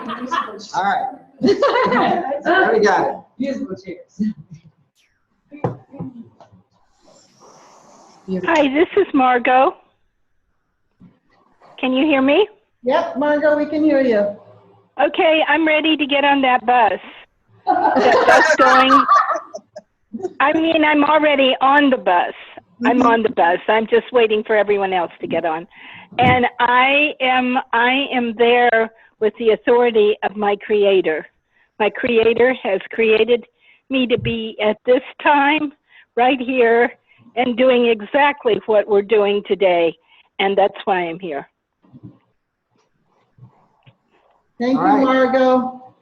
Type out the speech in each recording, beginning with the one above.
All right. There we got it. Musical chairs. Hi, this is Margot. Can you hear me? Yep, Margot, we can hear you. Okay, I'm ready to get on that bus. That bus going. I mean, I'm already on the bus. I'm on the bus. I'm just waiting for everyone else to get on. And I am there with the authority of my Creator. My Creator has created me to be at this time, right here, and doing exactly what we're doing today. And that's why I'm here. Thank All you, right. Margot.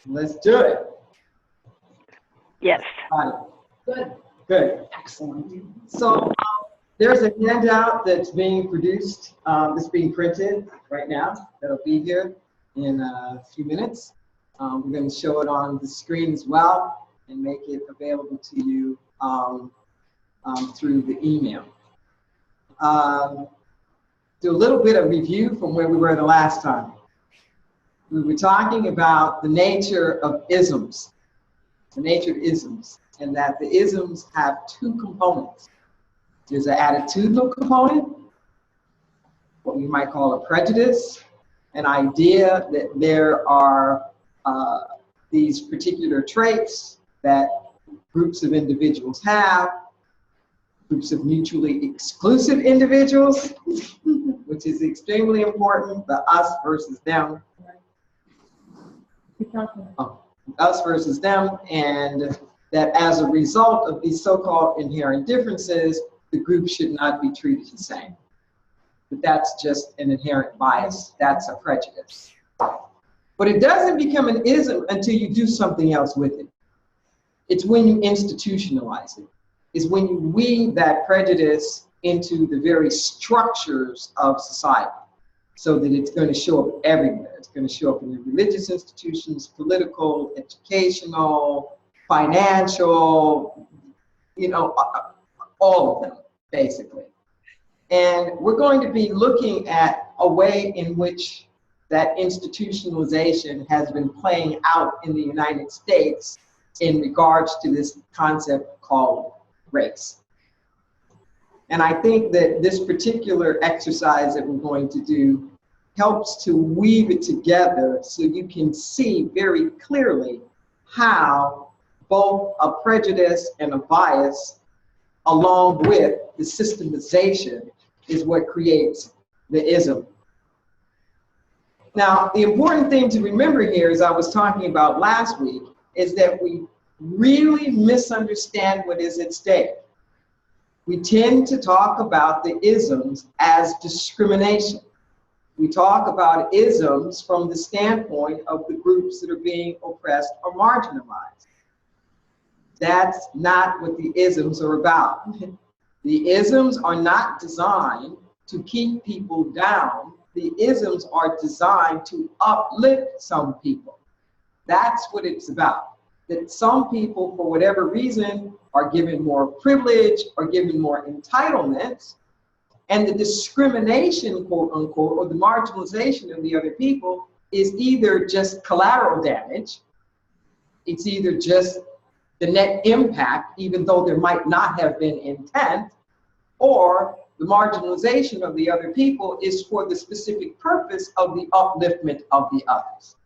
Let's do it. Yes. Got Good. it. Good. Excellent. So there's a handout that's being produced, that's being printed right now. That'll be here in a few minutes. We're going to show it on the screen as well and make it available to you through the email. Do a little bit of review from where we were the last time. We were talking about the nature of isms, and that the isms have two components. There's an attitudinal component, what we might call a prejudice, an idea that there are these particular traits that groups of individuals have, groups of mutually exclusive individuals, which is extremely important, the us versus them. Us versus them, and that as a result of these so-called inherent differences, the group should not be treated the same. But that's just an inherent bias. That's a prejudice. But it doesn't become an ism until you do something else with it. It's when you institutionalize it. It's when you weave that prejudice into the very structures of society so that it's going to show up everywhere. It's going to show up in your religious institutions, political, educational, financial, all of them, basically. And we're going to be looking at a way in which that institutionalization has been playing out in the United States in regards to this concept called race. And I think that this particular exercise that we're going to do helps to weave it together so you can see very clearly how both a prejudice and a bias, along with the systemization, is what creates the ism. Now, the important thing to remember here, as I was talking about last week, is that we really misunderstand what is at stake. We tend to talk about the isms as discrimination. We talk about isms from the standpoint of the groups that are being oppressed or marginalized. That's not what the isms are about. The isms are not designed to keep people down. The isms are designed to uplift some people. That's what it's about. That some people, for whatever reason, are given more privilege or given more entitlements, and the discrimination, quote unquote, or the marginalization of the other people is either just collateral damage, it's either just the net impact, even though there might not have been intent, or the marginalization of the other people is for the specific purpose of the upliftment of the others.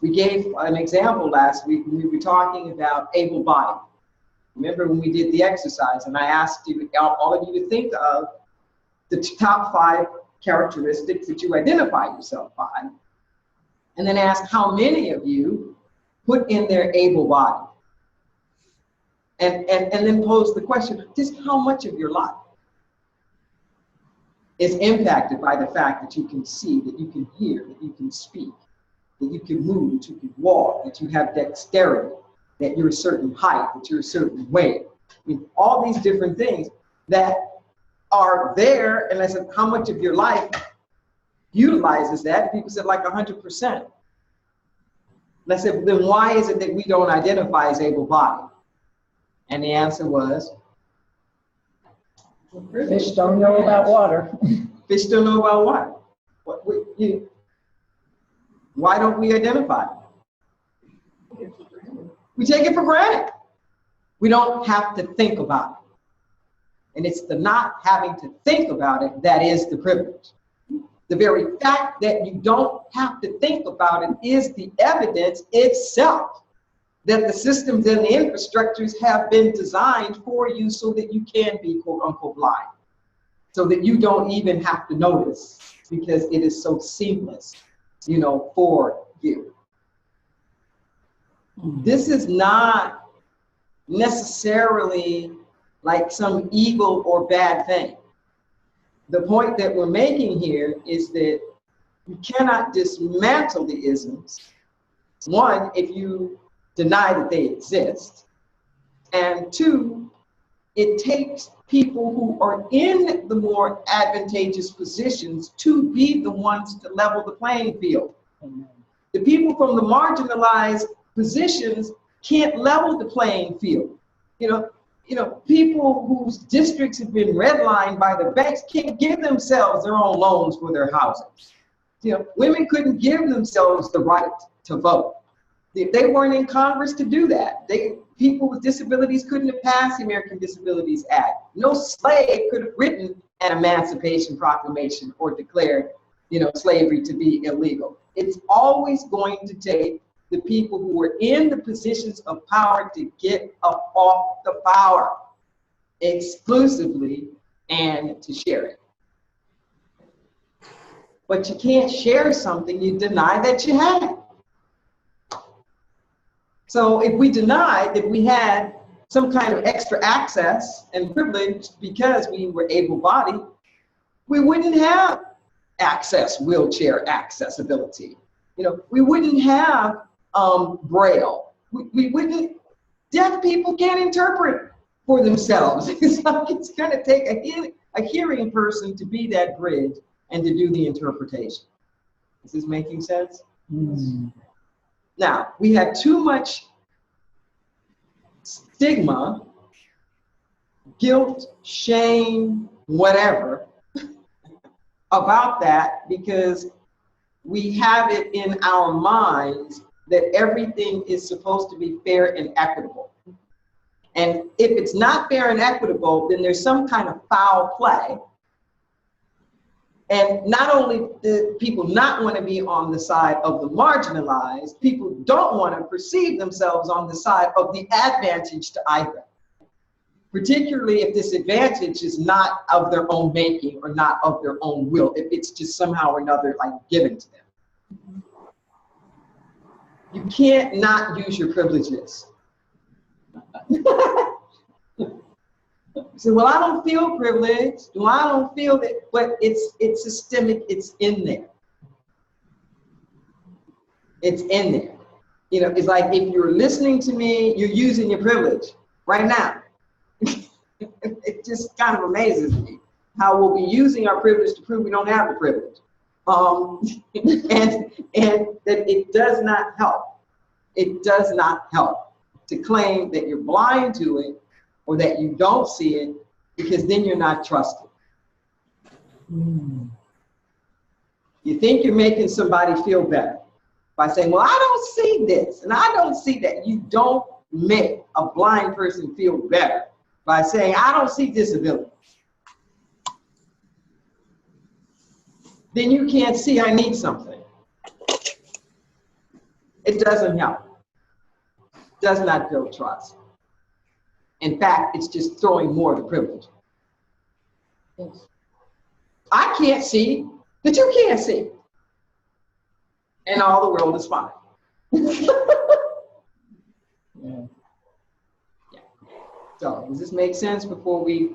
We gave an example last week when we were talking about able-bodied. Remember when we did the exercise and I asked you, all of you to think of the top 5 characteristics that you identify yourself by, and then ask how many of you put in their able-bodied. And then pose the question, just how much of your life is impacted by the fact that you can see, that you can hear, that you can speak, that you can move, that you can walk, that you have dexterity, that you're a certain height, that you're a certain weight. I mean, all these different things that are there, and I said, how much of your life utilizes that? People said like 100%. And I said, then why is it that we don't identify as able-bodied? And the answer was? Fish don't know about water. Fish don't know about water. Why don't we identify? We take it for granted. We don't have to think about it. And it's the not having to think about it that is the privilege. The very fact that you don't have to think about it is the evidence itself that the systems and the infrastructures have been designed for you so that you can be quote unquote blind. So that you don't even have to notice because it is so seamless, for you. This is not necessarily like some evil or bad thing. The point that we're making here is that you cannot dismantle the isms. One, if you deny that they exist. And two, it takes people who are in the more advantageous positions to be the ones to level the playing field. The people from the marginalized positions can't level the playing field. People whose districts have been redlined by the banks can't give themselves their own loans for their houses. Women couldn't give themselves the right to vote. They weren't in Congress to do that. People with disabilities couldn't have passed the American Disabilities Act. No slave could have written an Emancipation Proclamation or declared, slavery to be illegal. It's always going to take the people who are in the positions of power to get up off the power exclusively and to share it. But you can't share something you deny that you have. So if we denied that we had some kind of extra access and privilege because we were able-bodied, we wouldn't have wheelchair accessibility. We wouldn't have Braille. We wouldn't. Deaf people can't interpret for themselves. It's going to take a hearing person to be that bridge and to do the interpretation. Is this making sense? Mm. Now, we have too much stigma, guilt, shame, whatever, about that because we have it in our minds that everything is supposed to be fair and equitable. And if it's not fair and equitable, then there's some kind of foul play. And not only do people not want to be on the side of the marginalized, people don't want to perceive themselves on the side of the advantage to either. Particularly if this advantage is not of their own making or not of their own will, if it's just somehow or another given to them. You can't not use your privileges. So, well, I don't feel privileged. Well, I don't feel that, but it's systemic. It's in there. It's in there. It's like if you're listening to me, you're using your privilege right now. It just kind of amazes me how we'll be using our privilege to prove we don't have the privilege. And that it does not help. It does not help to claim that you're blind to it or that you don't see it, because then you're not trusted. You think you're making somebody feel better by saying, well, I don't see this and I don't see that. You don't make a blind person feel better by saying, I don't see disability. Then you can't see I need something. It doesn't help. Does not build trust. In fact, it's just throwing more of the privilege. Yes. I can't see that you can't see. And all the world is fine. Yeah. So, does this make sense before we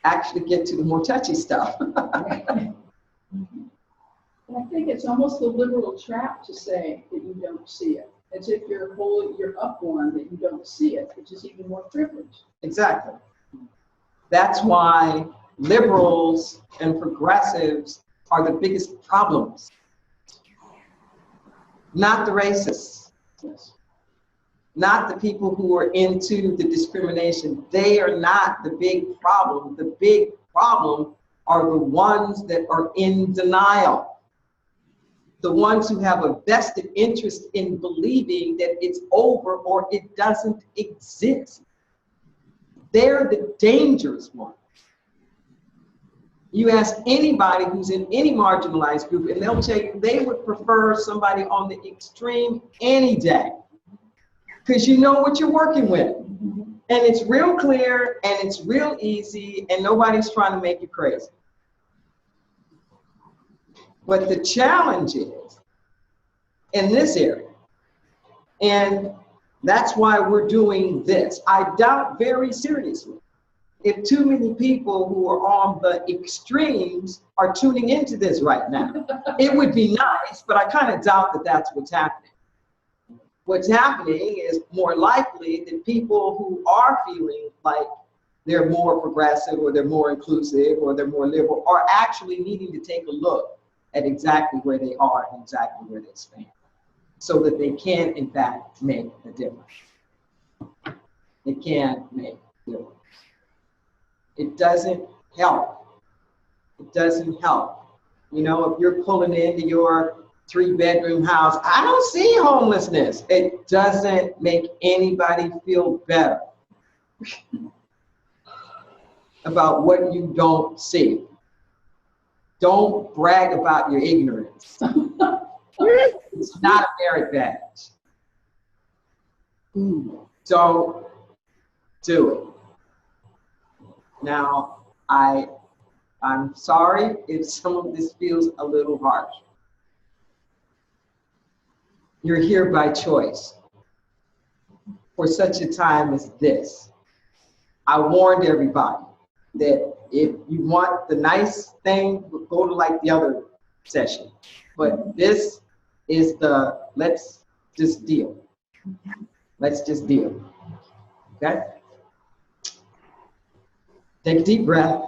actually get to the more touchy stuff? I think it's almost a liberal trap to say that you don't see it. As if you're upborn that you don't see it, which is even more privilege. Exactly. That's why liberals and progressives are the biggest problems. Not the racists. Yes. Not the people who are into the discrimination. They are not the big problem. The big problem are the ones that are in denial. the ones who have a vested interest in believing that it's over or it doesn't exist. They're the dangerous ones. You ask anybody who's in any marginalized group, and they'll tell you they would prefer somebody on the extreme any day, because you know what you're working with. And it's real clear, and it's real easy, and nobody's trying to make you crazy. But the challenge is in this area, and that's why we're doing this. I doubt very seriously if too many people who are on the extremes are tuning into this right now. It would be nice, but I kind of doubt that that's what's happening. What's happening is more likely that people who are feeling like they're more progressive or they're more inclusive or they're more liberal are actually needing to take a look at exactly where they are and exactly where they stand, so that they can, in fact, make a difference. They can make a difference. It doesn't help. It doesn't help. You know, if you're pulling into your 3-bedroom house, I don't see homelessness. It doesn't make anybody feel better about what you don't see. Don't brag about your ignorance. It's not a merit badge. Don't do it. Now, I'm sorry if some of this feels a little harsh. You're here by choice for such a time as this. I warned everybody that if you want the nice thing, go to like the other session. But this is the let's just deal. Let's just deal. Okay? Take a deep breath.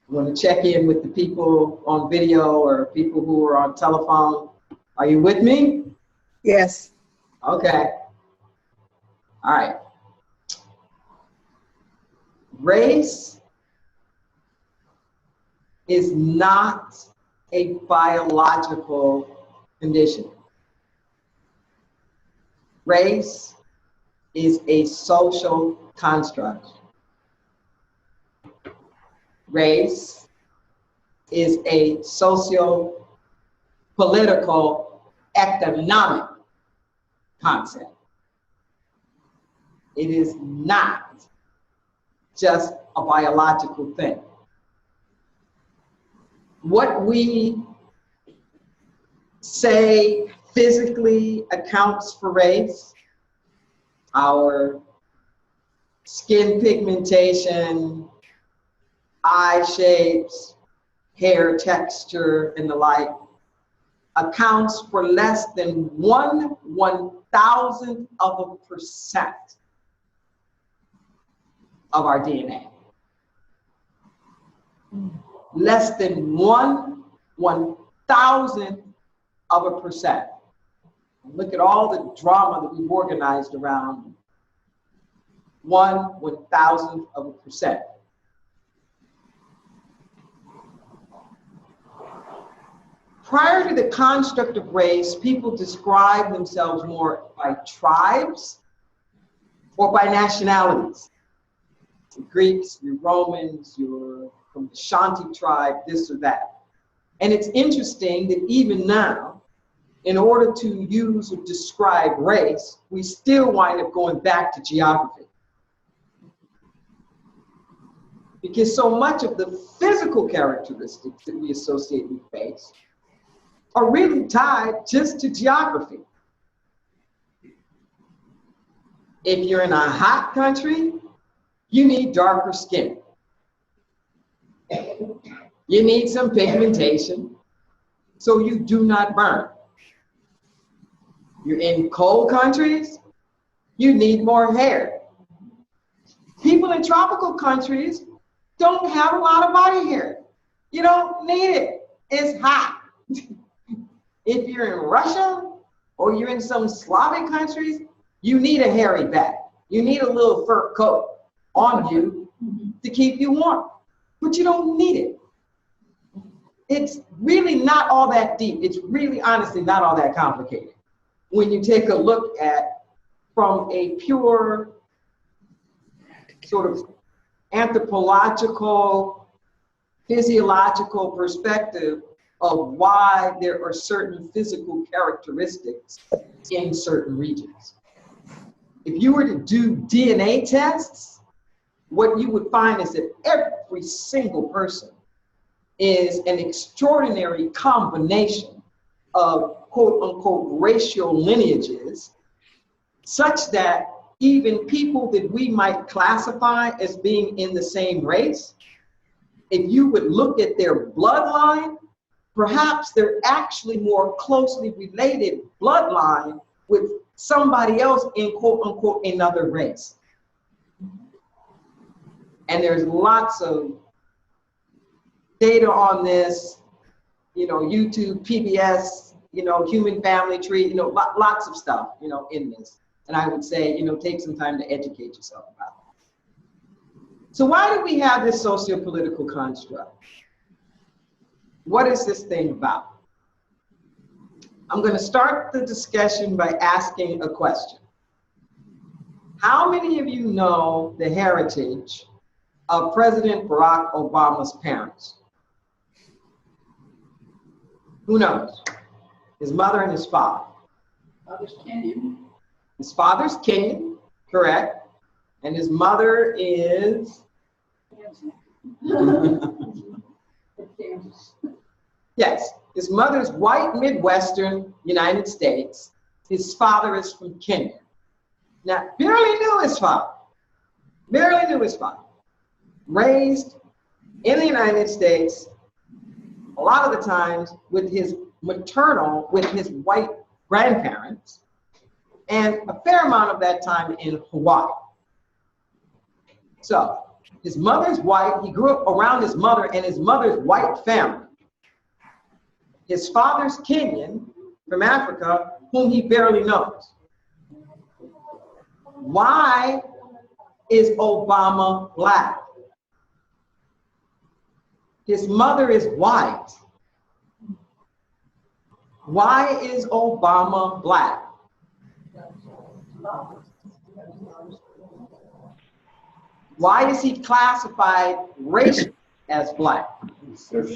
I want to check in with the people on video or people who are on telephone. Are you with me? Yes. Okay. All right. Race is not a biological condition. Race is a social construct. Race is a socio-political, economic concept. It is not just a biological thing. What we say physically accounts for race, our skin pigmentation, eye shapes, hair texture, and the like, accounts for less than 1/1000% of our DNA. Less than 1/1000%. Look at all the drama that we've organized around 1/1000%. Prior to the construct of race, people describe themselves more by tribes or by nationalities. The Greeks, you're Romans, you're from the Shanti tribe, this or that. And it's interesting that even now, in order to use or describe race, we still wind up going back to geography. Because so much of the physical characteristics that we associate with race are really tied just to geography. If you're in a hot country, you need darker skin. You need some pigmentation so you do not burn. You're in cold countries, you need more hair. People in tropical countries don't have a lot of body hair. You don't need it. It's hot. If you're in Russia or you're in some Slavic countries, you need a hairy back. You need a little fur coat on you to keep you warm, but you don't need it. it's really not all that deep. It's really honestly not all that complicated when you take a look at from a pure sort of anthropological, physiological perspective of why there are certain physical characteristics in certain regions. If you were to do DNA tests, what you would find is that every single person is an extraordinary combination of quote unquote racial lineages, such that even people that we might classify as being in the same race, if you would look at their bloodline, perhaps they're actually more closely related bloodline with somebody else in quote unquote another race. And there's lots of data on this, you know, YouTube, PBS, you know, human family tree, you know, lots of stuff, you know, in this. And I would say, you know, take some time to educate yourself about it. So why do we have this socio-political construct? What is this thing about? I'm going to start the discussion by asking a question. How many of you know the heritage of President Barack Obama's parents? Who knows? His mother and his father. Father's Kenyan. His father's Kenyan, correct. And his mother is? Kansas. Yes, his mother's white Midwestern United States. His father is from Kenya. Now, barely knew his father. Barely knew his father. Raised in the United States, a lot of the times with his maternal, with his white grandparents, and a fair amount of that time in Hawaii. So, his mother's white, he grew up around his mother and his mother's white family. His father's Kenyan from Africa, whom he barely knows. Why is Obama black? His mother is white. Why is Obama black? Why is he classified racially as black?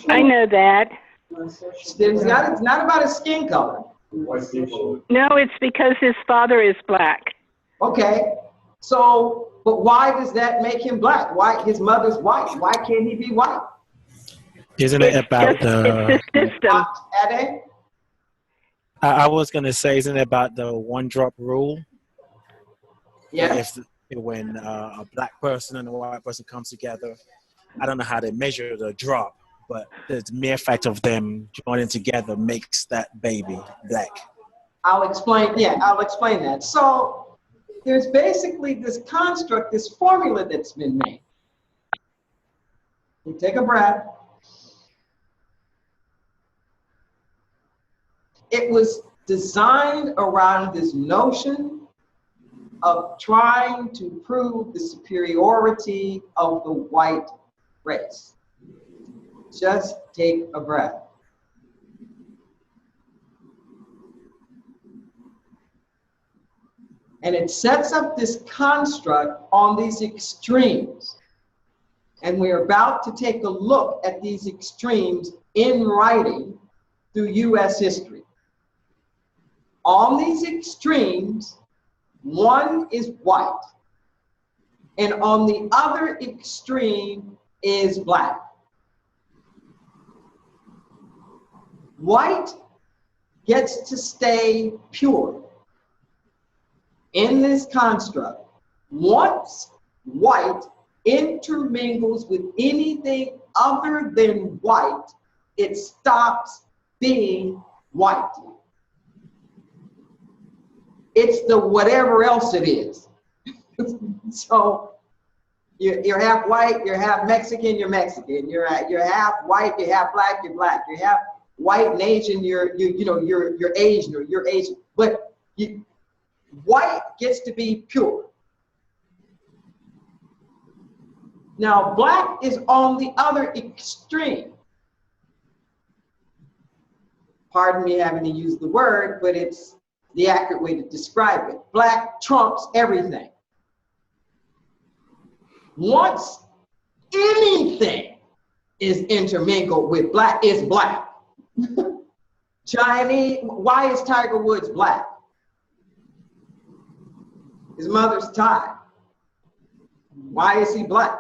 I know that. It's not about his skin color. No, it's because his father is black. Okay, so, but why does that make him black? Why, his mother's white, why can't he be white? Isn't it about It's the system. Ade? I was going to say, isn't it about the one drop rule? Yes. When a black person and a white person comes together, I don't know how they measure the drop, but the mere fact of them joining together makes that baby black. I'll explain that. So there's basically this construct, this formula that's been made. You take a breath. It was designed around this notion of trying to prove the superiority of the white race. Just take a breath. And it sets up this construct on these extremes. And we're about to take a look at these extremes in writing through US history. On these extremes, one is white, and on the other extreme is black. White gets to stay pure in this construct. Once white intermingles with anything other than white, it stops being white. It's the whatever else it is. So you're half white, you're half Mexican, you're Mexican. You're half white, you're half black, you're black. You're half white and Asian, you're Asian, or you're Asian. But white gets to be pure. Now black is on the other extreme. pardon me having to use the word, but it's the accurate way to describe it. Black trumps everything. Once anything is intermingled with black, it's black. Chinese, why is Tiger Woods black? His mother's Thai. Why is he black?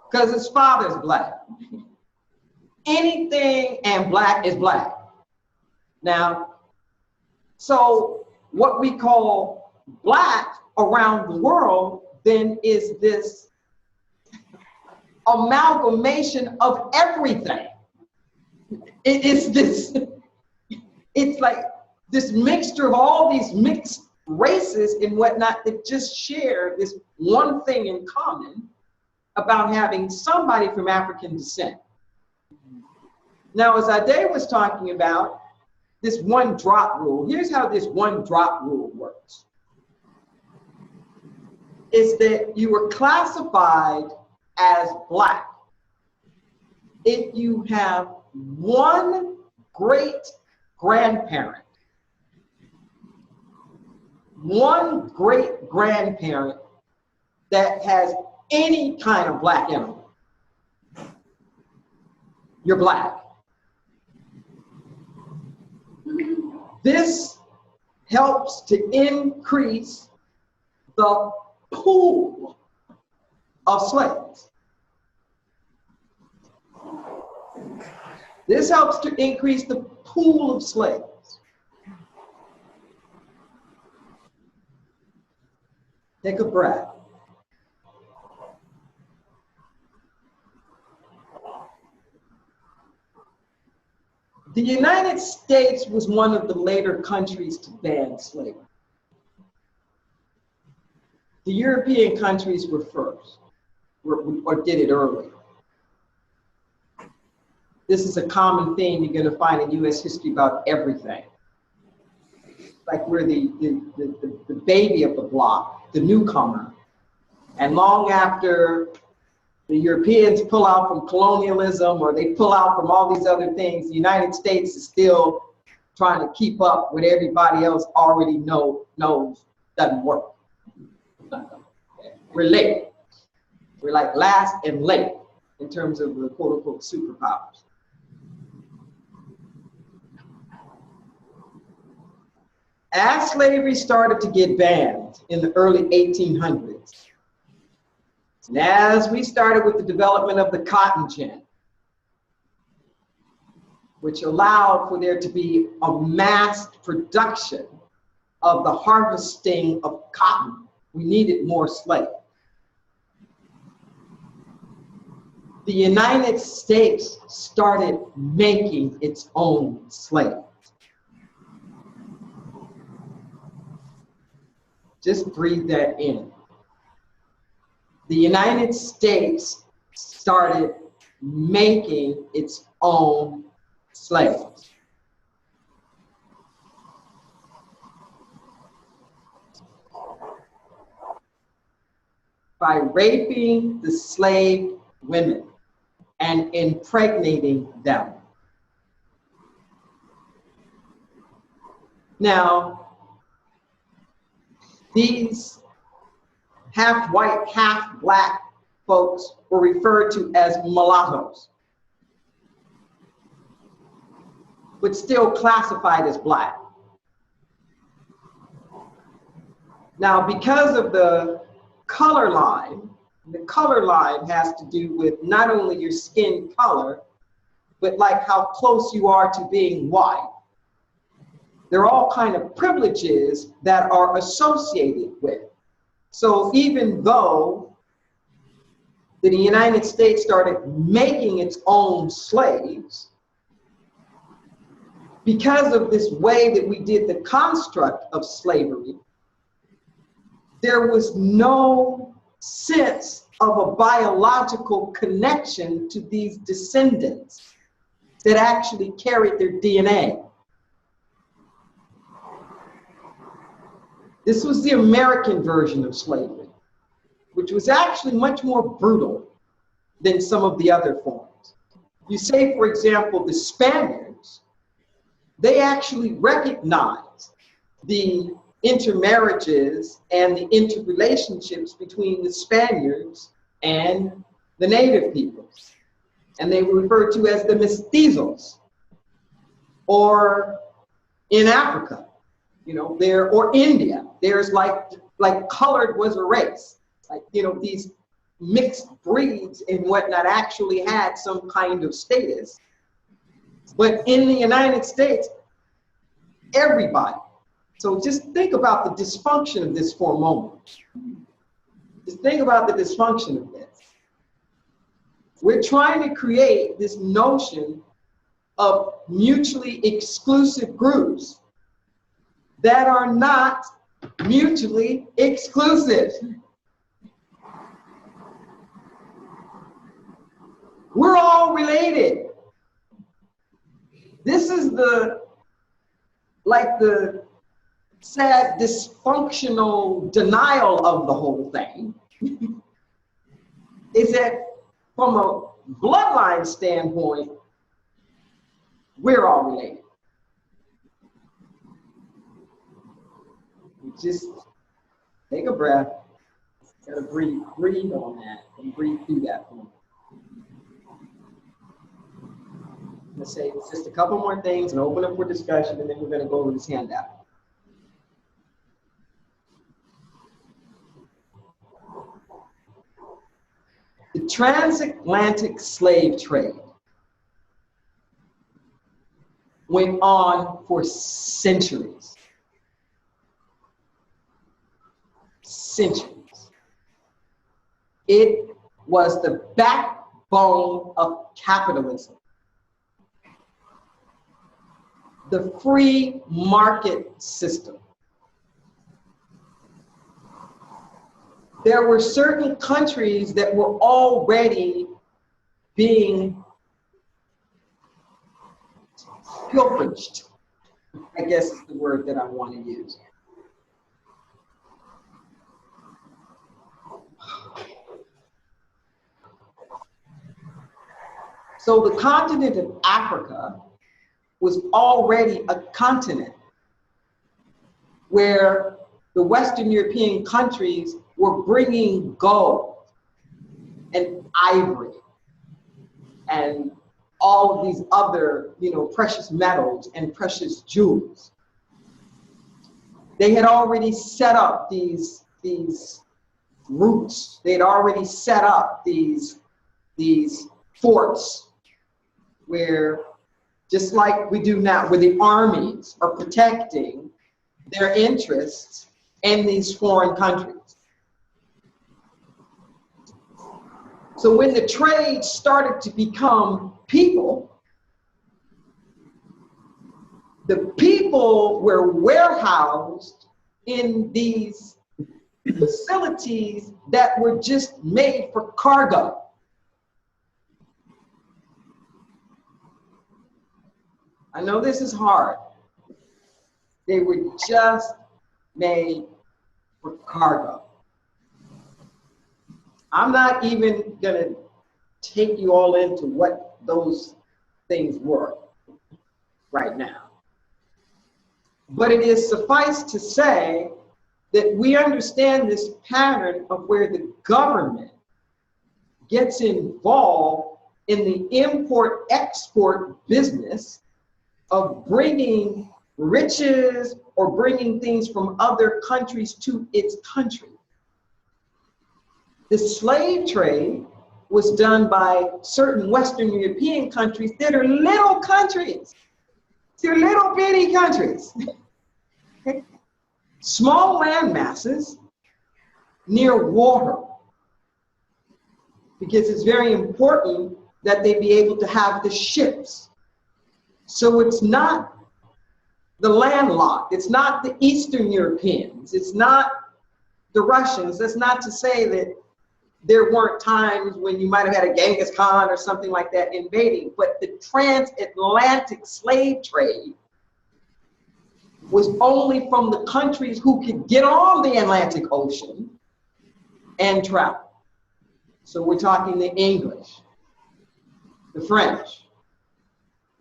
Because his father's black. Anything and black is black. Now, so what we call black around the world then is this amalgamation of everything. It is this, it's like this mixture of all these mixed races and whatnot that just share this one thing in common about having somebody from African descent. Now, as Ade was talking about this one drop rule, here's how this one drop rule works. Is that you were classified as black if you have one great grandparent, that has any kind of black in them. You're black. This helps to increase the pool of slaves. This helps to increase the pool of slaves. Take a breath. The United States was one of the later countries to ban slavery. The European countries were first, or did it earlier. This is a common theme you're going to find in U.S. history about everything. Like we're the baby of the block, the newcomer. And long after the Europeans pull out from colonialism or they pull out from all these other things, the United States is still trying to keep up with everybody else already knows doesn't work. We're late. We're like last and late in terms of the quote unquote superpowers. As slavery started to get banned in the early 1800s, and as we started with the development of the cotton gin, which allowed for there to be a mass production of the harvesting of cotton, we needed more slaves. The United States started making its own slaves. Just breathe that in. The United States started making its own slaves. By raping the slave women and impregnating them. Now, these half white, half black folks were referred to as mulattoes, but still classified as black. Now, because of the color line has to do with not only your skin color, but like how close you are to being white. There are all kinds of privileges that are associated with. So even though the United States started making its own slaves, because of this way that we did the construct of slavery, there was no sense of a biological connection to these descendants that actually carried their DNA. This was the American version of slavery, which was actually much more brutal than some of the other forms. You say, for example, the Spaniards they actually recognized the intermarriages and the interrelationships between the Spaniards and the native peoples. And they were referred to as the mestizos. Or in Africa, there, or India, there's like colored was a race. Like, these mixed breeds and whatnot actually had some kind of status. But in the United States, everybody. So just think about the dysfunction of this for a moment. Just think about the dysfunction of this. We're trying to create this notion of mutually exclusive groups that are not mutually exclusive. We're all related. This is the sad dysfunctional denial of the whole thing. Is that from a bloodline standpoint, we're all related. Just take a breath. Gotta breathe on that and breathe through that one. Let's say just a couple more things and open up for discussion, and then we're gonna go over this handout. The transatlantic slave trade went on for centuries. Centuries. It was the backbone of capitalism. The free market system. There were certain countries that were already being pillaged, I guess is the word that I want to use. So the continent of Africa was already a continent where the Western European countries were bringing gold and ivory and all of these other, precious metals and precious jewels. They had already set up these routes. They had already set up these forts where, just like we do now, where the armies are protecting their interests in these foreign countries. So when the trade started to become people, the people were warehoused in these facilities that were just made for cargo. I know this is hard. They were just made for cargo. I'm not even gonna take you all into what those things were right now. But it is suffice to say that we understand this pattern of where the government gets involved in the import-export business of bringing riches or bringing things from other countries to its country. The slave trade was done by certain Western European countries that are little countries. They're little bitty countries. Small land masses near water. Because it's very important that they be able to have the ships. So it's not the landlocked, it's not the Eastern Europeans, it's not the Russians. That's not to say that there weren't times when you might have had a Genghis Khan or something like that invading, but the transatlantic slave trade was only from the countries who could get on the Atlantic Ocean and travel. So we're talking the English, the French,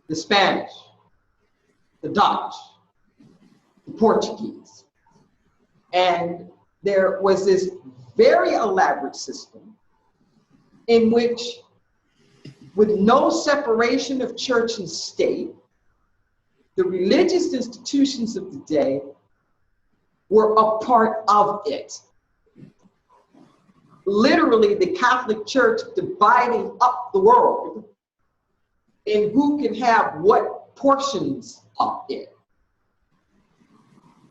the Spanish, the Dutch, the Portuguese. And there was this very elaborate system in which, with no separation of church and state, the religious institutions of the day were a part of it. Literally, the Catholic Church dividing up the world in who can have what portions of it.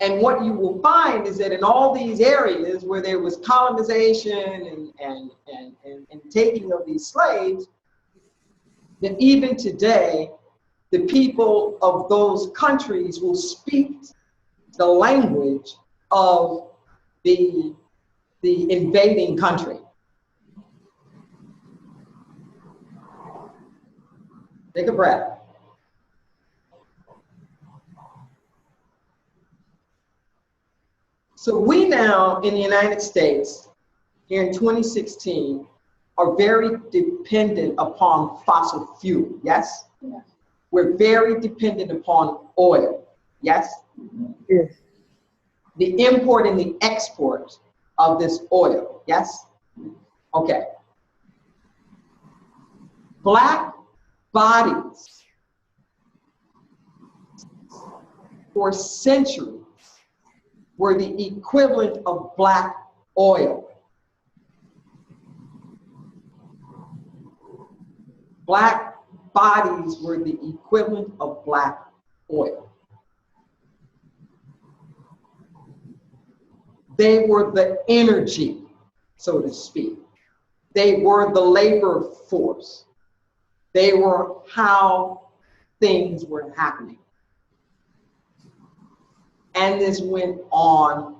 And what you will find is that in all these areas where there was colonization and taking of these slaves, that even today, the people of those countries will speak the language of the invading country. Take a breath. So we now in the United States, here in 2016, are very dependent upon fossil fuel, yes? Yes. We're very dependent upon oil, yes? Yes. The import and the export of this oil, yes? Okay. Black bodies for centuries were the equivalent of black oil. Black bodies were the equivalent of black oil. They were the energy, so to speak. They were the labor force. They were how things were happening. And this went on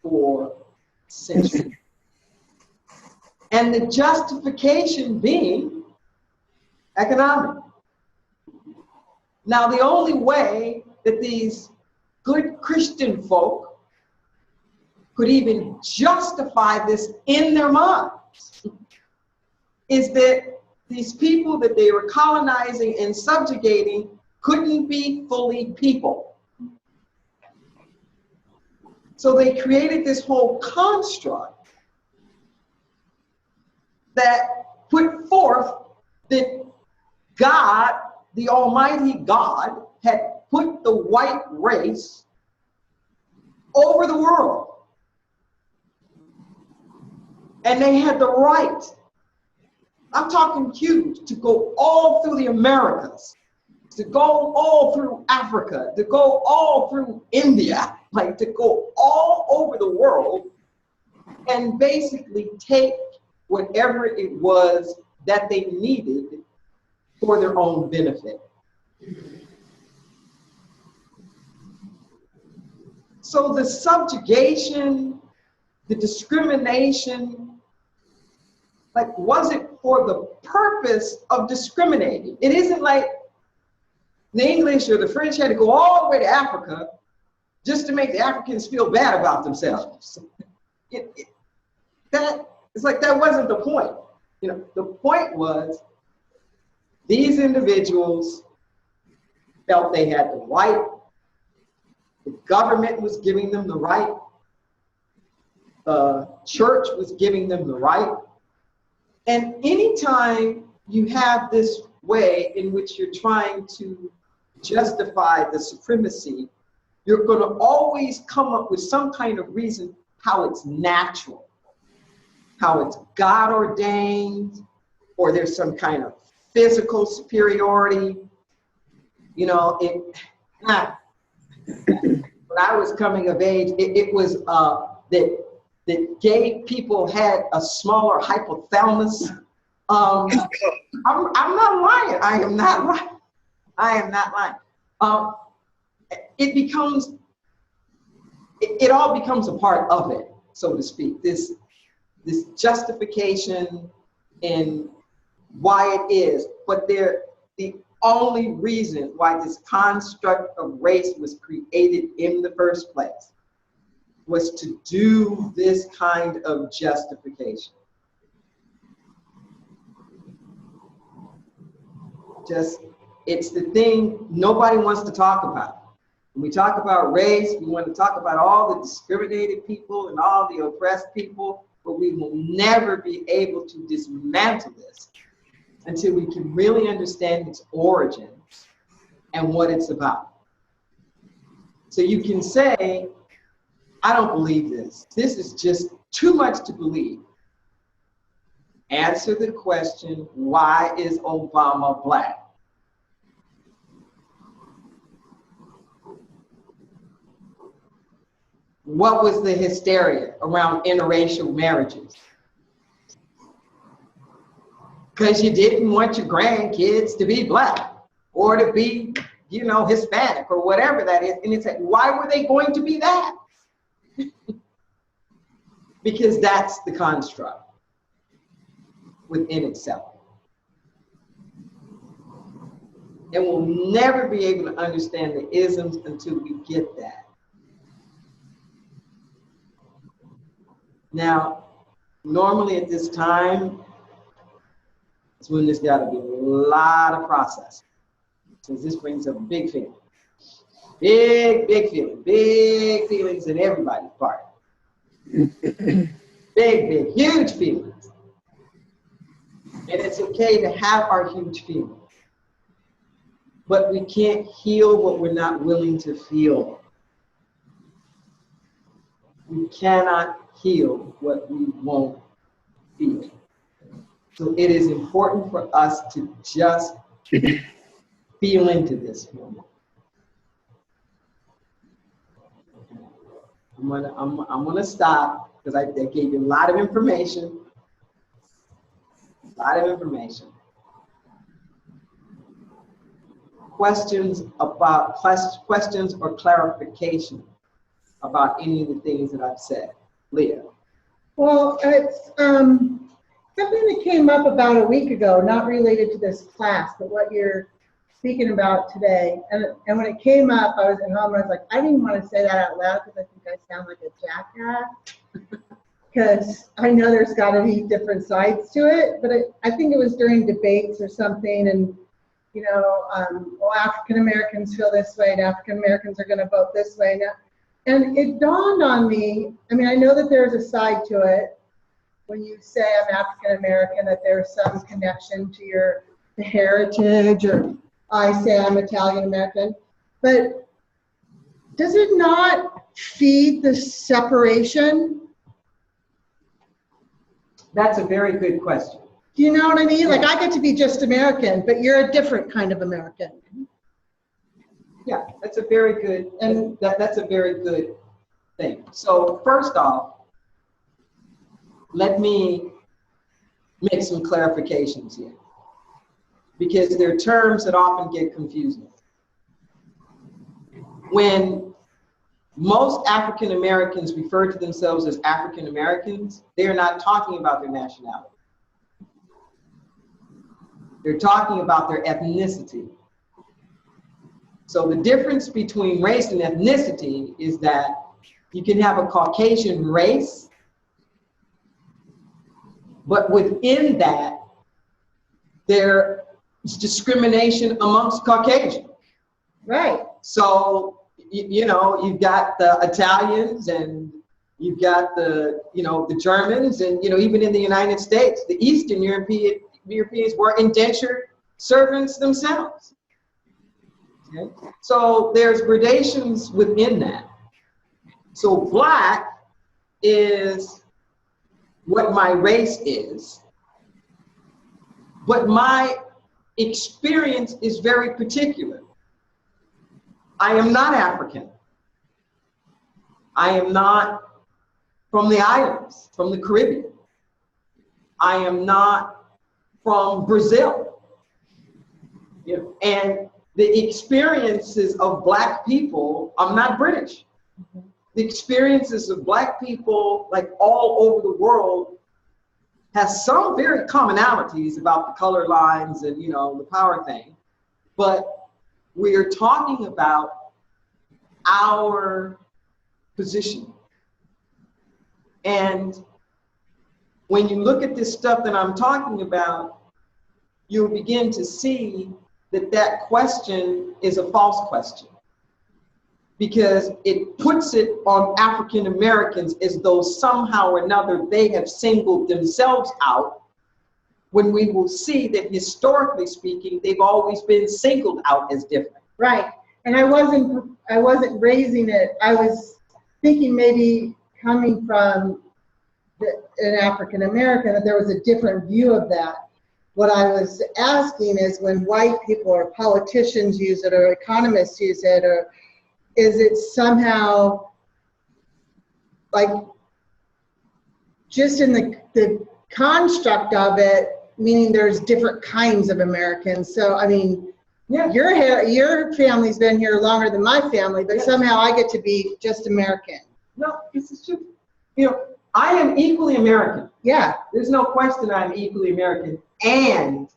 for centuries. And the justification being economic. Now, the only way that these good Christian folk could even justify this in their minds is that these people that they were colonizing and subjugating couldn't be fully people. So they created this whole construct that put forth that God, the Almighty God, had put the white race over the world. And they had the right, I'm talking huge, to go all through the Americas, to go all through Africa, to go all through India, like to go all over the world and basically take whatever it was that they needed for their own benefit. So the subjugation, the discrimination, like, was it for the purpose of discriminating? It isn't like the English or the French had to go all the way to Africa just to make the Africans feel bad about themselves. It's like that wasn't the point. You know, the point was these individuals felt they had the right. The government was giving them the right. The church was giving them the right. And anytime you have this way in which you're trying to justify the supremacy, you're going to always come up with some kind of reason how it's natural, how it's God ordained, or there's some kind of physical superiority. You know, when I was coming of age, it was that gay people had a smaller hypothalamus. I'm not lying. I am not lying. I am not lying. It all becomes a part of it, so to speak. This justification in why it is, but the only reason why this construct of race was created in the first place was to do this kind of justification. It's the thing nobody wants to talk about. When we talk about race, we want to talk about all the discriminated people and all the oppressed people, but we will never be able to dismantle this until we can really understand its origins and what it's about. So you can say, I don't believe this. This is just too much to believe. Answer the question, why is Obama black? What was the hysteria around interracial marriages? Because you didn't want your grandkids to be black or to be, you know, Hispanic or whatever that is. And it's like, why were they going to be that? Because that's the construct within itself. And we'll never be able to understand the isms until we get that. Now, normally at this time, it's when there's got to be a lot of processing. So this brings up big feelings. Big feelings. Big feelings in everybody's part. Big, huge feelings. And it's okay to have our huge feelings. But we can't heal what we're not willing to feel. We cannot heal what we won't feel. So it is important for us to just feel into this moment. I'm gonna stop because I gave you a lot of information. Questions or clarification about any of the things that I've said. Leah. Well, it's something that came up about a week ago, not related to this class, but what you're speaking about today. And when it came up, I was at home and I was like, I didn't want to say that out loud because I think I sound like a jackass. Because I know there's got to be different sides to it, but I think it was during debates or something, and you know, well, African Americans feel this way, and African Americans are going to vote this way. And it dawned on me, I mean, I know that there's a side to it when you say I'm African American, that there's some connection to your heritage, or I say I'm Italian American, but does it not feed the separation? That's a very good question. Do you know what I mean? Like, I get to be just American, but you're a different kind of American. Yeah, that's a very good, and that's a very good thing. So first off, let me make some clarifications here, because there are terms that often get confusing. When most African Americans refer to themselves as African Americans, they're not talking about their nationality. They're talking about their ethnicity. So the difference between race and ethnicity is that you can have a Caucasian race, but within that, there is discrimination amongst Caucasians. Right. So, you know, you've got the Italians and you've got the, you know, the Germans, and, you know, even in the United States, the Eastern Europeans were indentured servants themselves. Okay? So there's gradations within that. So black is what my race is, but my experience is very particular. I am not African. I am not from the islands, from the Caribbean. I am not from Brazil. You know, and the experiences of Black people, I'm not British. The experiences of Black people, like all over the world, has some very commonalities about the color lines and, you know, the power thing. But we're talking about our position. And when you look at this stuff that I'm talking about, you'll begin to see that that question is a false question. because it puts it on African Americans as though somehow or another they have singled themselves out, when we will see that historically speaking, they've always been singled out as different. Right. And I wasn't raising it. I was thinking maybe coming from an African American that there was a different view of that. What I was asking is, when white people or politicians use it or economists use it, or is it somehow like just in the construct of it, meaning there's different kinds of Americans? So I mean, Yeah. your family's been here longer than my family, but somehow I get to be just American. No, this is true. You know, I am equally American. Yeah, There's no question I'm equally American, and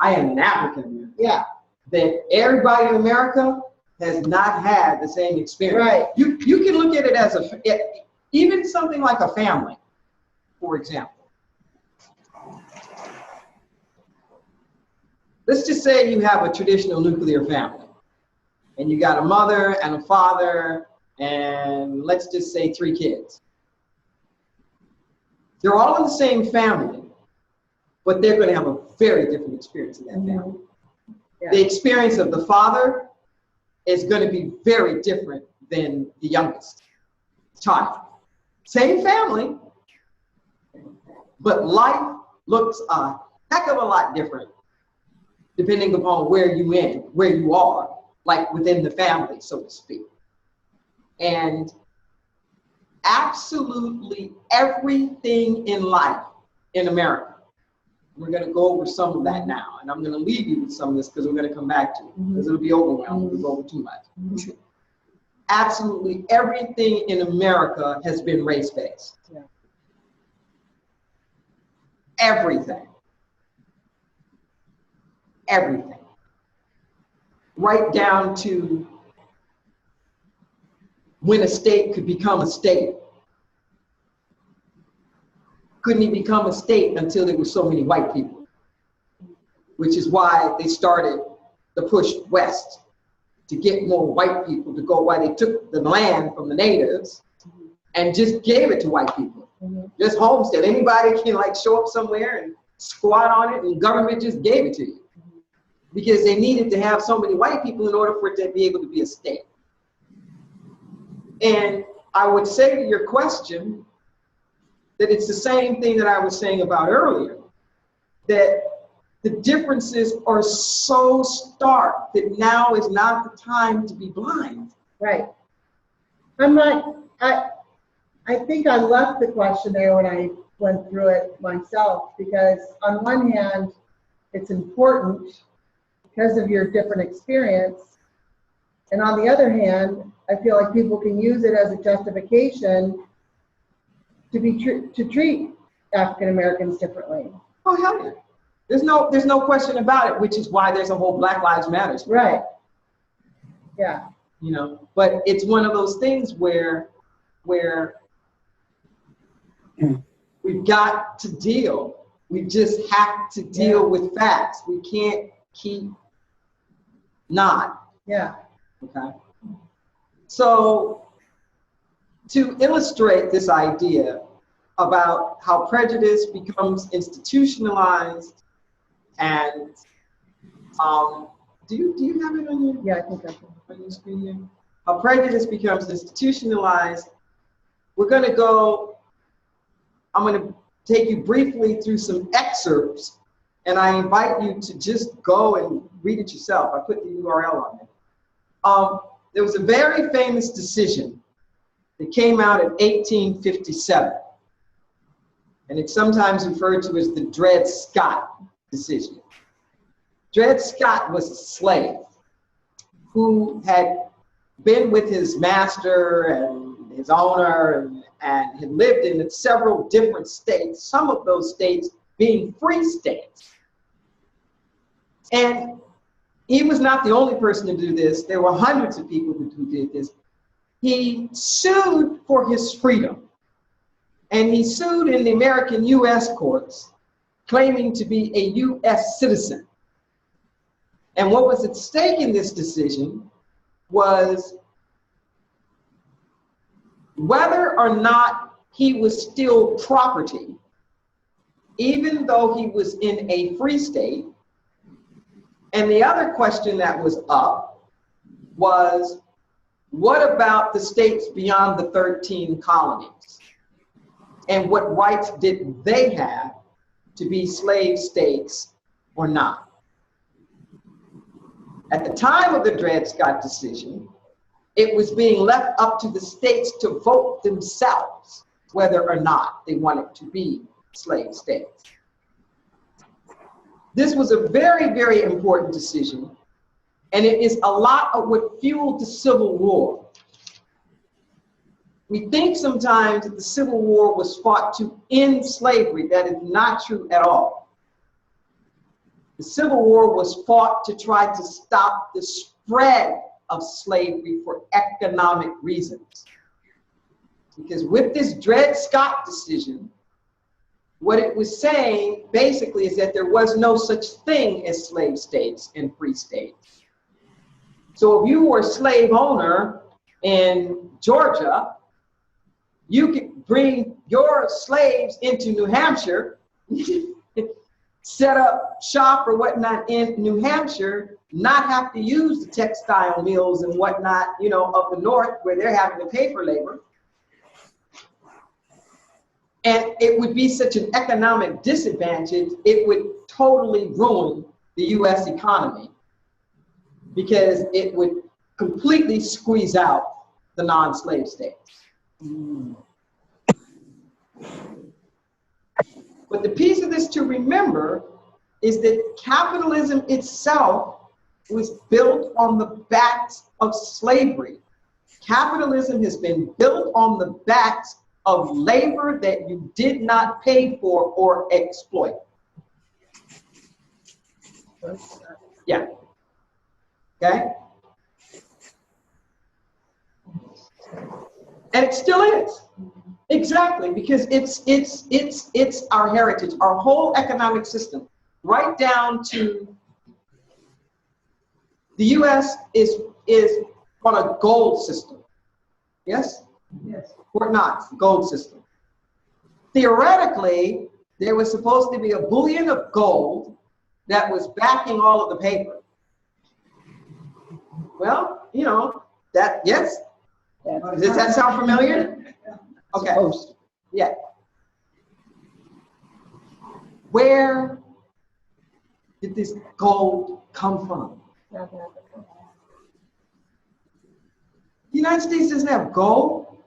I am an African American. yeah, That everybody in America has not had the same experience. right. You can look at it as even something like a family, for example. Let's just say you have a traditional nuclear family, and you got a mother and a father, and let's just say 3 kids. They're all in the same family, but they're going to have a very different experience in that family. Yeah. The experience of the father is going to be very different than the youngest child. Same family, but life looks a heck of a lot different depending upon where you are, like within the family, so to speak. And absolutely everything in life in America, we're going to go over some of that now, and I'm going to leave you with some of this because we're going to come back to it, because it'll be overwhelming if we go over too much. Absolutely everything in America has been race-based. Yeah. Everything. Everything. Right down to when a state could become a state. Couldn't even become a state until there were so many white people, which is why they started the push west, to get more white people to go, why they took the land from the natives and just gave it to white people. Just homestead. Anybody can like show up somewhere and squat on it, and government just gave it to you. Because they needed to have so many white people in order for it to be able to be a state. And I would say to your question that it's the same thing that I was saying about earlier, that the differences are so stark that now is not the time to be blind. Right. I think I left the question there when I went through it myself, because on one hand, it's important because of your different experience. And on the other hand, I feel like people can use it as a justification to treat African Americans differently. Oh, hell yeah. There's no question about it, which is why there's a whole Black Lives Matter. Right. Yeah. You know, but it's one of those things where we've got to deal. We just have to deal with facts. We can't keep not. Yeah. Okay. So to illustrate this idea about how prejudice becomes institutionalized, and do you have it on your? Yeah, I think I can. On your screen here? How prejudice becomes institutionalized. We're going to go. I'm going to take you briefly through some excerpts, and I invite you to just go and read it yourself. I put the URL on it. There was a very famous decision that came out in 1857, and it's sometimes referred to as the Dred Scott decision. Dred Scott was a slave who had been with his master and his owner and had lived in several different states, some of those states being free states. And he was not the only person to do this. There were hundreds of people who did this. He sued for his freedom. And he sued in the American U.S. courts, claiming to be a U.S. citizen. And what was at stake in this decision was whether or not he was still property, even though he was in a free state. And the other question that was up was, what about the states beyond the 13 colonies? And what rights did they have to be slave states or not? At the time of the Dred Scott decision, it was being left up to the states to vote themselves whether or not they wanted to be slave states. This was a very, very important decision, and it is a lot of what fueled the Civil War. We think sometimes that the Civil War was fought to end slavery. That is not true at all. The Civil War was fought to try to stop the spread of slavery for economic reasons. Because with this Dred Scott decision, what it was saying basically is that there was no such thing as slave states and free states. So if you were a slave owner in Georgia, you could bring your slaves into New Hampshire, set up shop or whatnot in New Hampshire, not have to use the textile mills and whatnot, you know, of the north where they're having to pay for labor. And it would be such an economic disadvantage, it would totally ruin the US economy because it would completely squeeze out the non-slave states. But the piece of this to remember is that capitalism itself was built on the backs of slavery. Capitalism has been built on the backs of labor that you did not pay for or exploit. Yeah. Okay? And it still is. Exactly, because it's our heritage, our whole economic system, right down to the US is on a gold system. Yes? Yes. Or not, gold system. Theoretically, there was supposed to be a bullion of gold that was backing all of the paper. Well, you know, that, yes? Does that sound familiar? Okay. Yeah. Where did this gold come from? The United States doesn't have gold.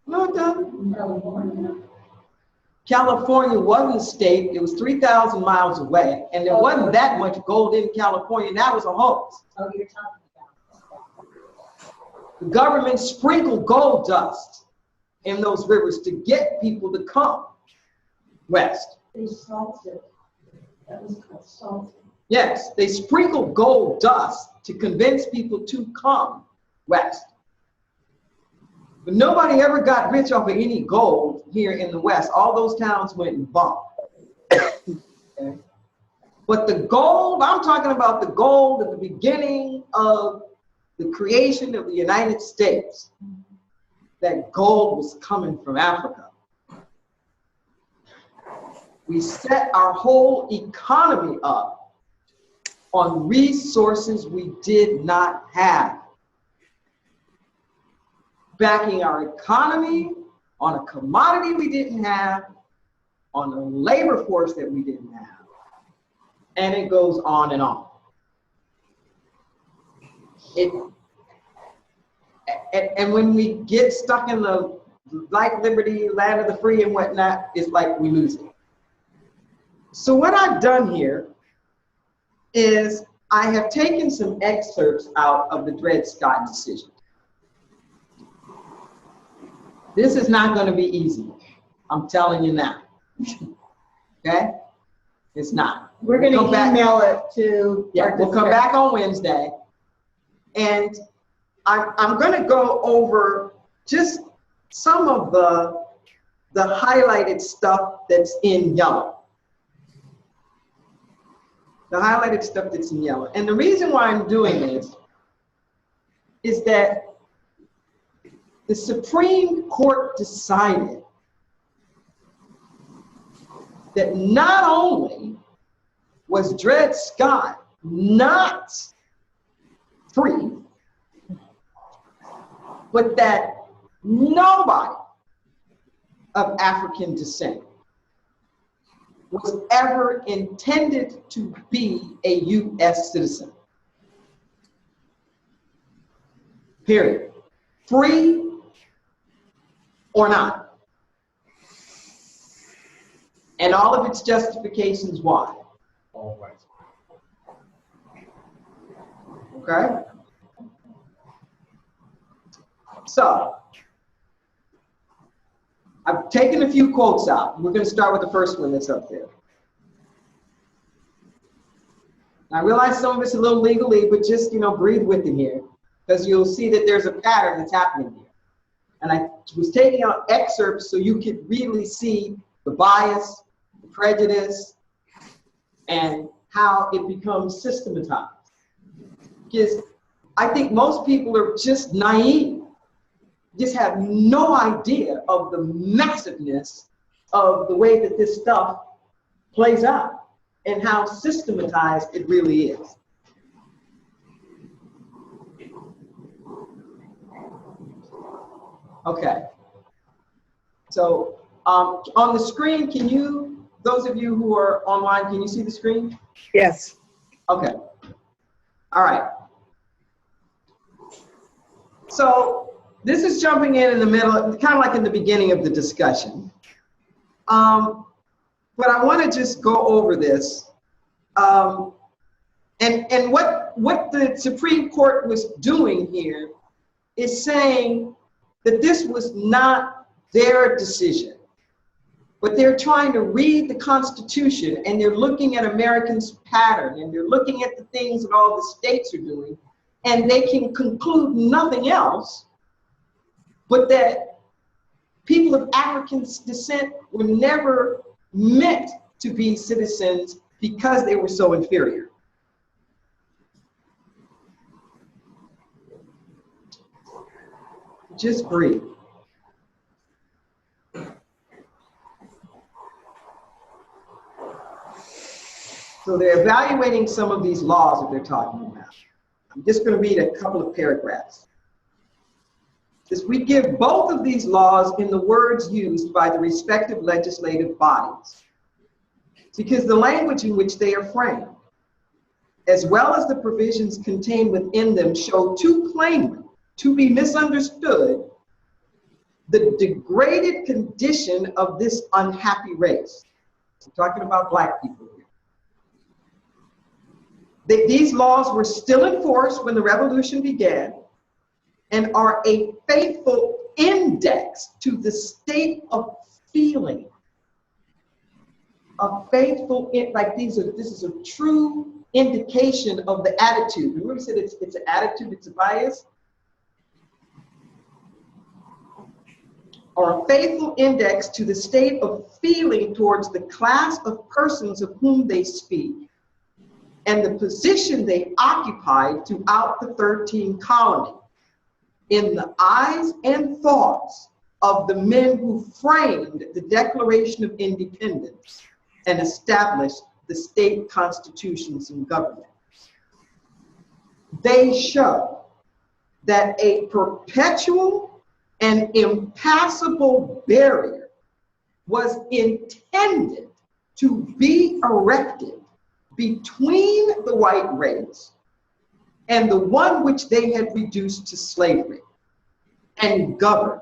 No, it doesn't. California wasn't a state. It was 3,000 miles away, and there wasn't that much gold in California. That was a hoax. Oh, you're talking The government sprinkled gold dust in those rivers to get people to come west. They salted. That was called salting. Yes, they sprinkled gold dust to convince people to come west. But nobody ever got rich off of any gold here in the West. All those towns went and bump. Okay. But the gold, I'm talking about the gold at the beginning of the creation of the United States. That gold was coming from Africa. We set our whole economy up on resources we did not have. Backing our economy on a commodity we didn't have, on a labor force that we didn't have. And it goes on and on. And when we get stuck in the light, liberty, land of the free and whatnot, it's like we lose it. So what I've done here is I have taken some excerpts out of the Dred Scott decision. This is not going to be easy. I'm telling you now. Okay? It's not. We're going to email it to. Yeah, we'll come back on Wednesday. And I'm going to go over just some of the highlighted stuff that's in yellow. The highlighted stuff that's in yellow. And the reason why I'm doing this is that the Supreme Court decided that not only was Dred Scott not free, but that nobody of African descent was ever intended to be a U.S. citizen. Period. Free or not. And all of its justifications why. All right. Okay? So, I've taken a few quotes out. We're going to start with the first one that's up there. I realize some of it's a little legalese, but just, breathe with it here, because you'll see that there's a pattern that's happening here. And I was taking out excerpts so you could really see the bias, the prejudice, and how it becomes systematized. Because I think most people are just naive, just have no idea of the massiveness of the way that this stuff plays out and how systematized it really is. Okay. So on the screen, those of you who are online, can you see the screen? Yes. Okay. All right. So this is jumping in the middle, kind of like in the beginning of the discussion. But I want to just go over this. And what the Supreme Court was doing here is saying that this was not their decision, but they're trying to read the Constitution, and they're looking at Americans' pattern, and they're looking at the things that all the states are doing, and they can conclude nothing else but that people of African descent were never meant to be citizens because they were so inferior. Just breathe. So they're evaluating some of these laws that they're talking about. I'm just going to read a couple of paragraphs. We give both of these laws in the words used by the respective legislative bodies, because the language in which they are framed, as well as the provisions contained within them, show too plainly to be misunderstood the degraded condition of this unhappy race. We're talking about Black people here. These laws were still in force when the revolution began and are a faithful index to the state of feeling. This is a true indication of the attitude. Remember we said it's an attitude, it's a bias? Or a faithful index to the state of feeling towards the class of persons of whom they speak and the position they occupied throughout the 13 colonies in the eyes and thoughts of the men who framed the Declaration of Independence and established the state constitutions and government. They show that a perpetual and impassable barrier was intended to be erected between the white race and the one which they had reduced to slavery and governed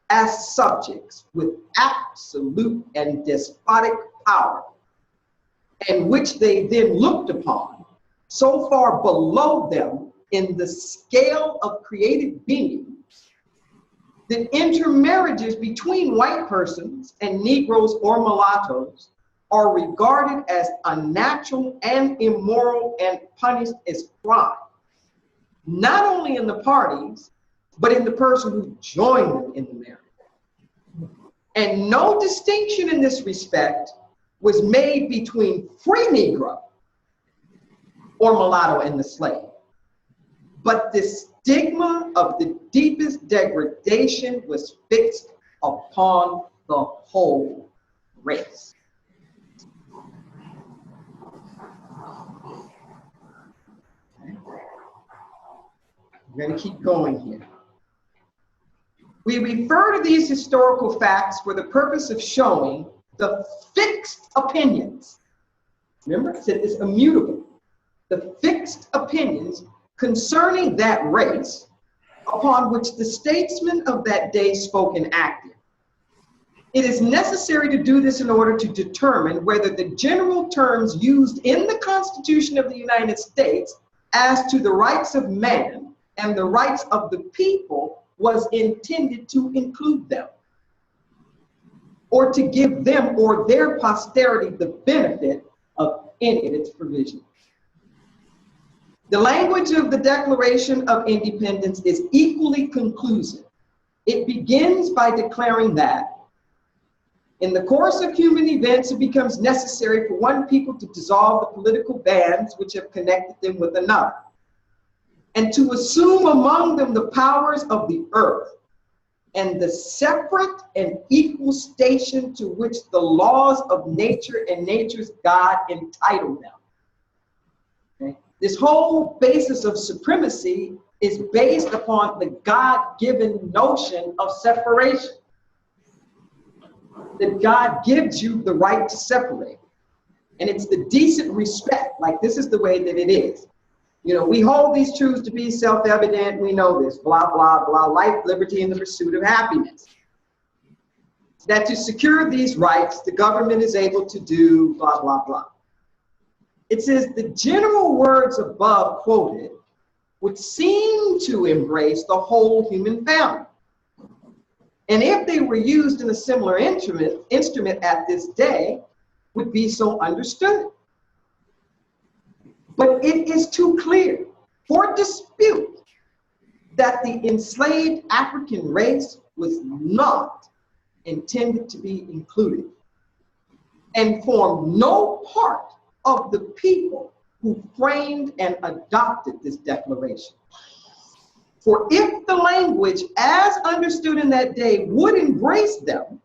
as subjects with absolute and despotic power, and which they then looked upon so far below them in the scale of created beings that intermarriages between white persons and Negroes or mulattoes are regarded as unnatural and immoral and punished as crime, not only in the parties, but in the person who joined them in the marriage. And no distinction in this respect was made between free Negro or mulatto and the slave. but the stigma of the deepest degradation was fixed upon the whole race. We're going to keep going here. We refer to these historical facts for the purpose of showing the fixed opinions. Remember, I said it's immutable. The fixed opinions concerning that race upon which the statesmen of that day spoke and acted. It is necessary to do this in order to determine whether the general terms used in the Constitution of the United States as to the rights of man and the rights of the people was intended to include them, or to give them or their posterity the benefit of any of its provisions. The language of the Declaration of Independence is equally conclusive. It begins by declaring that in the course of human events, it becomes necessary for one people to dissolve the political bands which have connected them with another, and to assume among them the powers of the earth and the separate and equal station to which the laws of nature and nature's God entitle them. Okay? This whole basis of supremacy is based upon the God-given notion of separation. That God gives you the right to separate. And it's the decent respect, like this is the way that it is. You know, we hold these truths to be self-evident, we know this, blah, blah, blah, life, liberty, and the pursuit of happiness. That to secure these rights, the government is able to do blah, blah, blah. It says the general words above quoted would seem to embrace the whole human family. And if they were used in a similar instrument at this day, would be so understood. But it is too clear for dispute that the enslaved African race was not intended to be included and formed no part of the people who framed and adopted this declaration. For if the language as understood in that day would embrace them,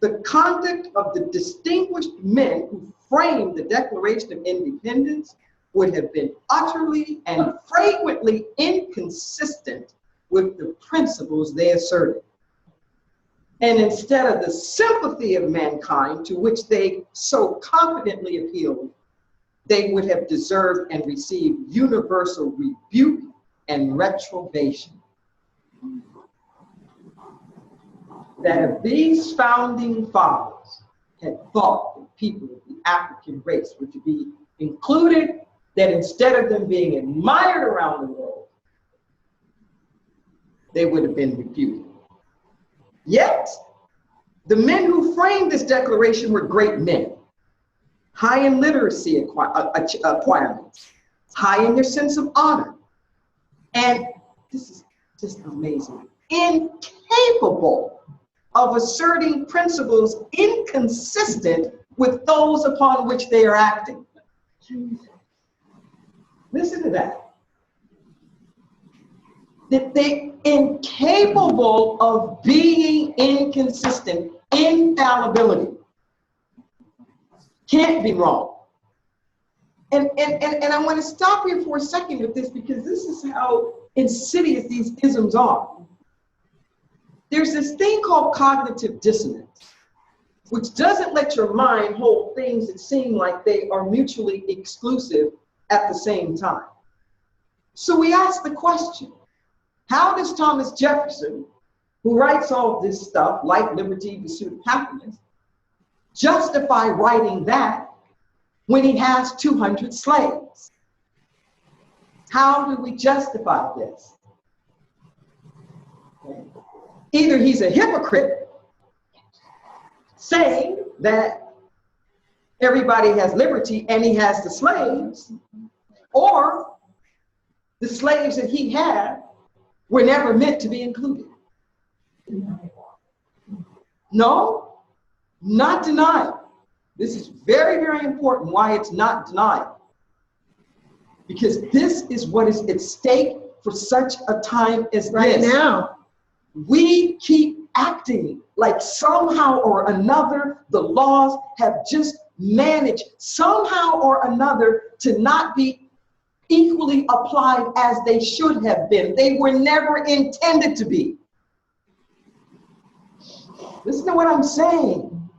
the conduct of the distinguished men who framed the Declaration of Independence would have been utterly and frequently inconsistent with the principles they asserted. And instead of the sympathy of mankind to which they so confidently appealed, they would have deserved and received universal rebuke and reprobation. That if these founding fathers had thought that people of the African race were to be included, that instead of them being admired around the world, they would have been refuted. Yet, the men who framed this declaration were great men, high in literacy acquirements, high in their sense of honor, and this is just amazing, incapable of asserting principles inconsistent with those upon which they are acting. Listen to that. That they incapable of being inconsistent, infallibility. Can't be wrong. And I want to stop here for a second with this because this is how insidious these isms are. There's this thing called cognitive dissonance, which doesn't let your mind hold things that seem like they are mutually exclusive at the same time. So we ask the question, how does Thomas Jefferson, who writes all this stuff, Light, Liberty, Pursuit of Happiness, justify writing that when he has 200 slaves? How do we justify this? Either he's a hypocrite, saying that everybody has liberty and he has the slaves, or the slaves that he had were never meant to be included. No, not denial. This is very, very important why it's not denial. Because this is what is at stake for such a time as Right this. now. We keep acting like somehow or another the laws have just managed somehow or another to not be equally applied as they should have been. They were never intended to be. Listen to what I'm saying.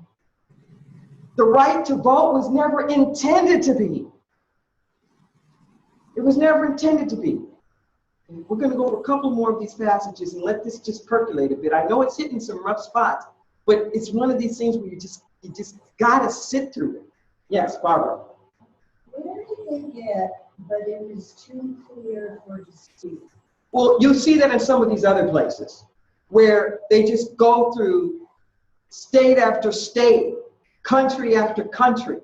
The right to vote was never intended to be. It was never intended to be. We're going to go over a couple more of these passages and let this just percolate a bit. I know it's hitting some rough spots, but it's one of these things where you just got to sit through it. Yes, Barbara. Where did they get, but it was too clear for dispute? Well, you'll see that in some of these other places where they just go through state after state, country after country.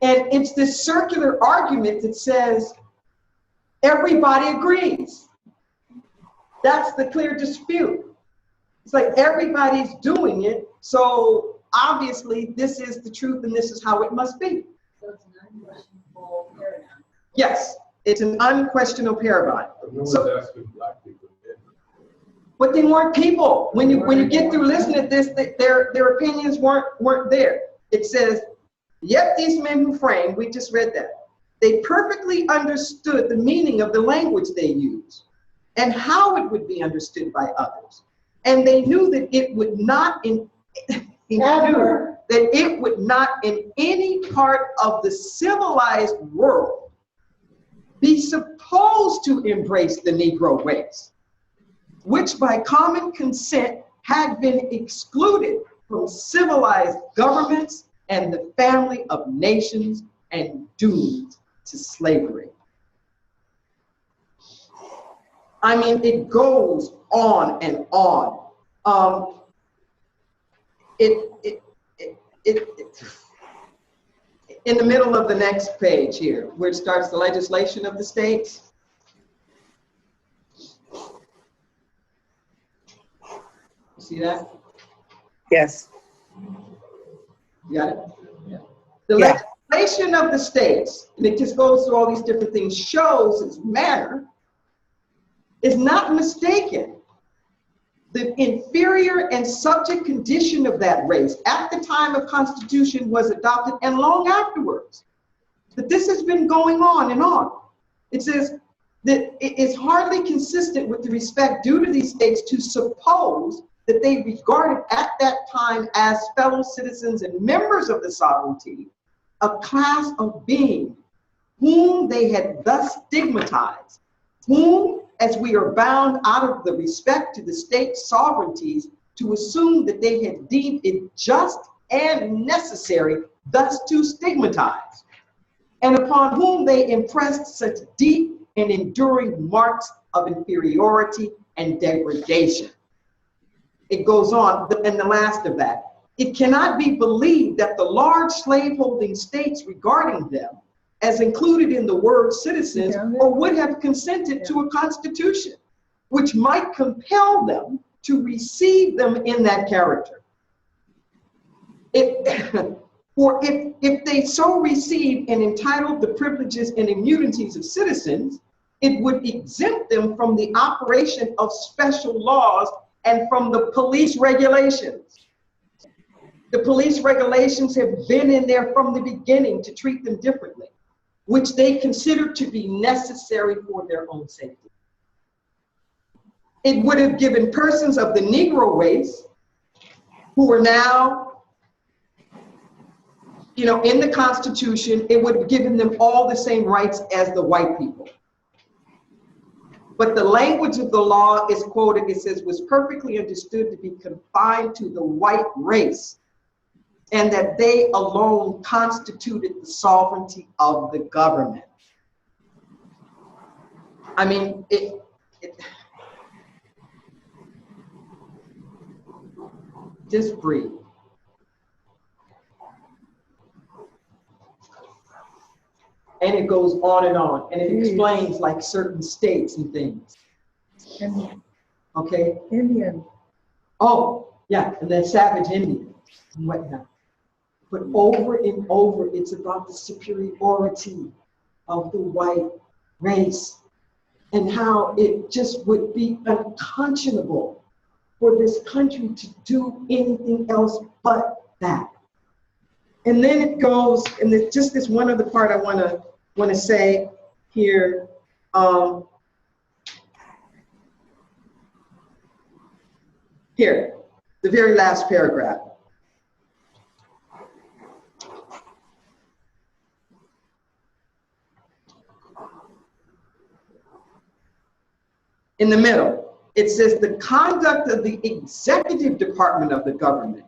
And it's this circular argument that says, everybody agrees. That's the clear dispute. It's like everybody's doing it, so obviously this is the truth and this is how it must be. So it's an unquestionable paradigm. Yes, it's an unquestionable paradigm. So, asking black people. but they weren't people. When you get through listening to this, their opinions weren't there. It says, yet these men who framed, we just read that, they perfectly understood the meaning of the language they used and how it would be understood by others. And they knew that it would not in any part of the civilized world be supposed to embrace the Negro race, which by common consent had been excluded from civilized governments and the family of nations and doomed to slavery. I mean, it goes on and on. In the middle of the next page here, where it starts the legislation of the states. You see that? Yes. You got it? Yeah. The legislation of the states, and it just goes through all these different things, shows its manner is not mistaken. The inferior and subject condition of that race at the time of Constitution was adopted and long afterwards. But this has been going on and on. It says that it is hardly consistent with the respect due to these states to suppose that they regarded at that time as fellow citizens and members of the sovereignty, a class of being whom they had thus stigmatized, whom, as we are bound out of the respect to the state sovereignties, to assume that they had deemed it just and necessary thus to stigmatize, and upon whom they impressed such deep and enduring marks of inferiority and degradation. It goes on, and the last of that. It cannot be believed that the large slaveholding states regarding them as included in the word citizens, or would have consented to a constitution, which might compel them to receive them in that character. For if they so received and entitled the privileges and immunities of citizens, it would exempt them from the operation of special laws and from the police regulations. The police regulations have been in there from the beginning to treat them differently, which they consider to be necessary for their own safety. It would have given persons of the Negro race, who are now, in the Constitution, it would have given them all the same rights as the white people. But the language of the law is quoted, it says, was perfectly understood to be confined to the white race, and that they alone constituted the sovereignty of the government. I mean, just breathe. And it goes on, and it explains like certain states and things. Indian. Okay? Indian. Oh, yeah, and then savage Indians and whatnot. But over and over, it's about the superiority of the white race, and how it just would be unconscionable for this country to do anything else but that. And then it goes, and it's just this one other part I want to say here. Here, the very last paragraph. In the middle, it says the conduct of the executive department of the government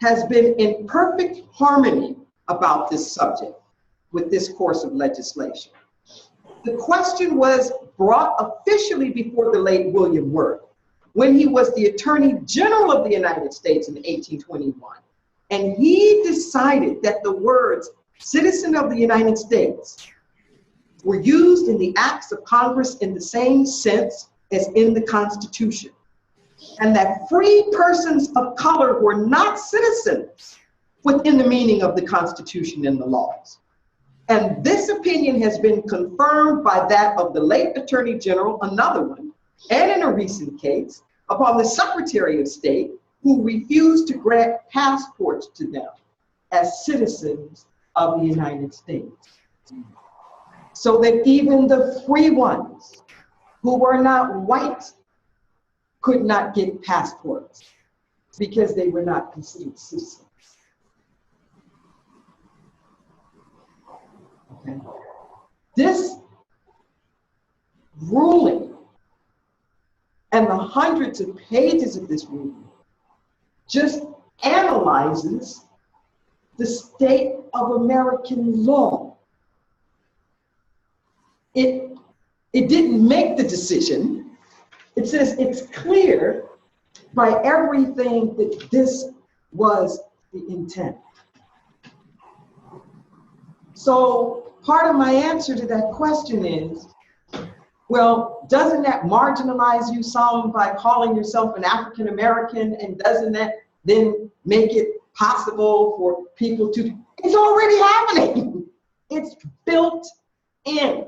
has been in perfect harmony about this subject with this course of legislation. The question was brought officially before the late William Worth when he was the Attorney General of the United States in 1821. And he decided that the words citizen of the United States were used in the acts of Congress in the same sense as in the Constitution, and that free persons of color were not citizens within the meaning of the Constitution and the laws. And this opinion has been confirmed by that of the late Attorney General, another one, and in a recent case, upon the Secretary of State, who refused to grant passports to them as citizens of the United States. So that even the free ones who were not white could not get passports because they were not considered citizens. Okay. This ruling and the hundreds of pages of this ruling just analyzes the state of American law. It didn't make the decision. It says it's clear by everything that this was the intent. So part of my answer to that question is, well, doesn't that marginalize you some by calling yourself an African American, and doesn't that then make it possible for people to, it's already happening. It's built in.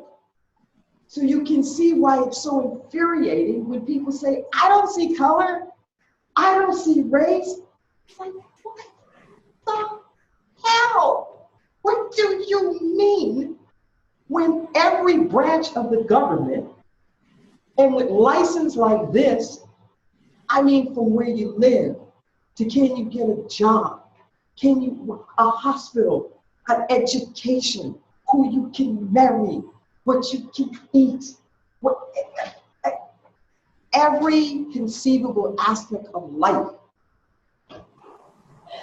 So you can see why it's so infuriating when people say, I don't see color, I don't see race. It's like, what the hell? What do you mean when every branch of the government, and with license like this, I mean, from where you live, to can you get a job, can you, a hospital, an education, who you can marry, what you can eat, every conceivable aspect of life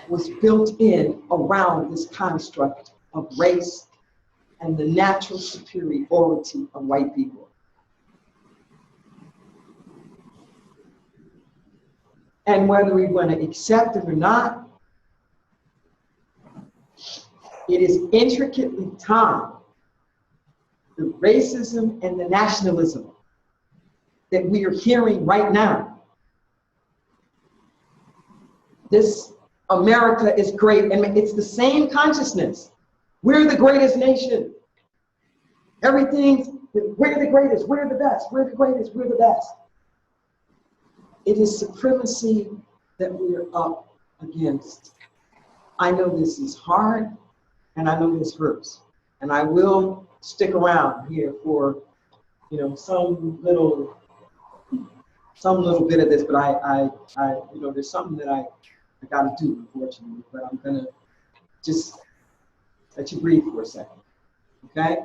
was built in around this construct of race and the natural superiority of white people. And whether we want to accept it or not, it is intricately tied, the racism and the nationalism that we are hearing right now. This America is great, and it's the same consciousness. We're the greatest nation. Everything's, we're the greatest, we're the best, we're the greatest, we're the best. It is supremacy that we are up against. I know this is hard, and I know this hurts, and I will stick around here for, you know, some little bit of this, but I you know, there's something that I got to do, unfortunately, but I'm gonna just let you breathe for a second, okay?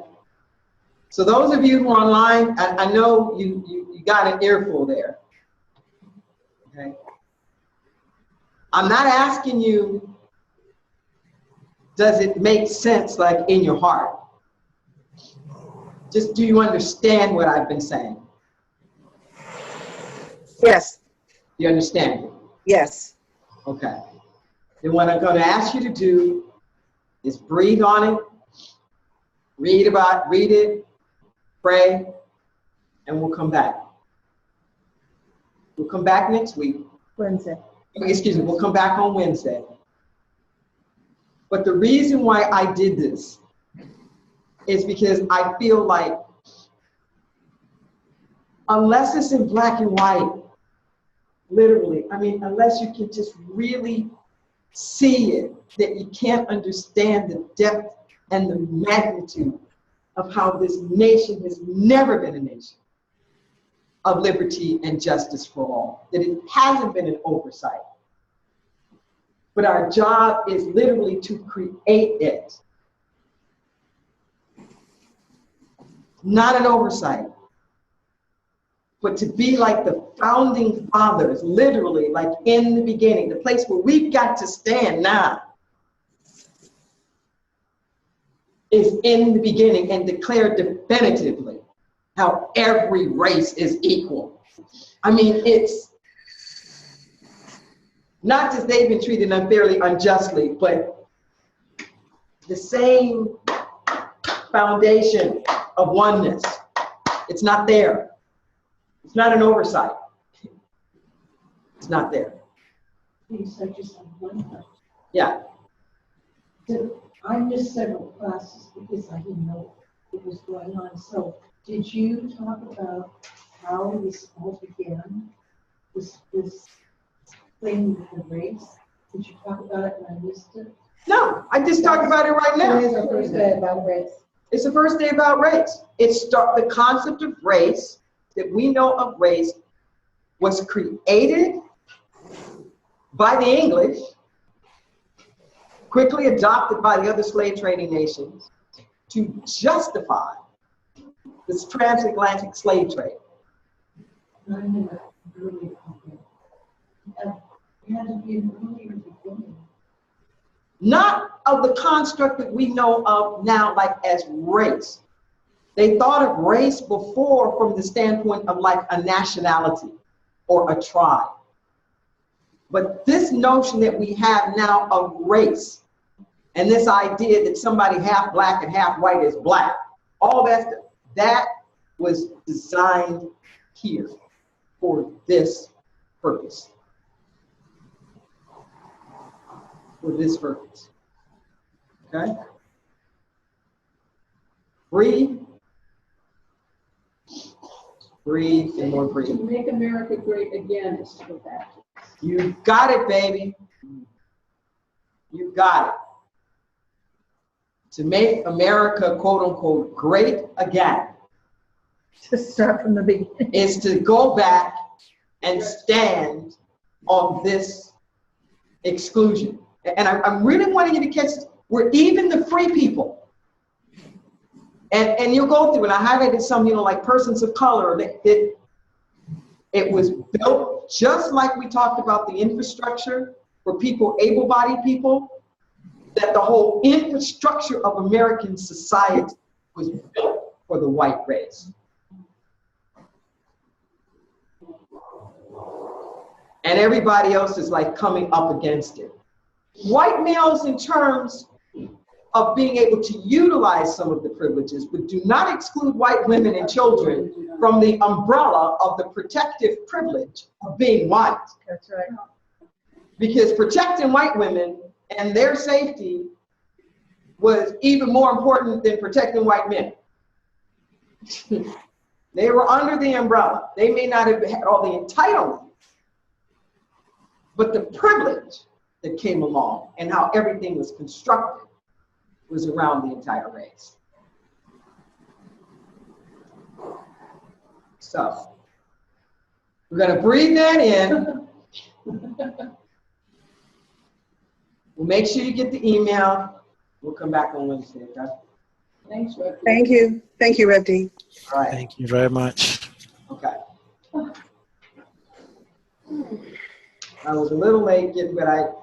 So those of you who are online, I know you got an earful there, okay? I'm not asking you, does it make sense, like, in your heart? Just, do you understand what I've been saying? Yes. You understand it? Yes. Okay. Then what I'm going to ask you to do is breathe on it, read it, pray, and we'll come back. We'll come back next week. Wednesday. Excuse me, we'll come back on Wednesday. But the reason why I did this is because I feel like unless it's in black and white, literally, I mean, unless you can just really see it, that you can't understand the depth and the magnitude of how this nation has never been a nation of liberty and justice for all, that it hasn't been an oversight. But our job is literally to create it, not an oversight, but to be like the founding fathers, literally, like in the beginning, the place where we've got to stand now is in the beginning, and declare definitively how every race is equal. I mean, it's not just they've been treated unfairly, unjustly, but the same foundation of oneness. It's not there. It's not an oversight. It's not there. Please, I just have one question. Yeah. I missed several classes because I didn't know what was going on. So did you talk about how this all began? This thing with the race? Did you talk about it and I missed it? No, I just talked about it right now. Today's our first day about race. It's the first day about race. The concept of race, that we know of race, was created by the English, quickly adopted by the other slave trading nations to justify this transatlantic slave trade. I never really it had to be in the earlier beginning. Not of the construct that we know of now, like as race. They thought of race before from the standpoint of like a nationality or a tribe. But this notion that we have now of race, and this idea that somebody half black and half white is black, all that was designed here for this purpose. For this purpose. Okay? Breathe. Breathe and more breathe. To make America great again is to go back to this. You got it, baby. You got it. To make America, quote unquote, great again. To start from the beginning. Is to go back and stand on this exclusion. And I'm really wanting you to catch this. We're even the free people. And you'll go through, and I highlighted some, like persons of color, that it was built just like we talked about the infrastructure for people, able-bodied people, that the whole infrastructure of American society was built for the white race. And everybody else is like coming up against it. White males in terms of being able to utilize some of the privileges, but do not exclude white women and children from the umbrella of the protective privilege of being white. That's right. Because Protecting white women and their safety was even more important than protecting white men. They were under the umbrella. They may not have had all the entitlements, but the privilege that came along and how everything was constructed was around the entire race. So, we're going to breathe that in. We'll make sure you get the email. We'll come back on Wednesday, okay? Thanks, Rev. Thank you. Thank you, Rev D. All right. Thank you very much. Okay. I was a little late getting, but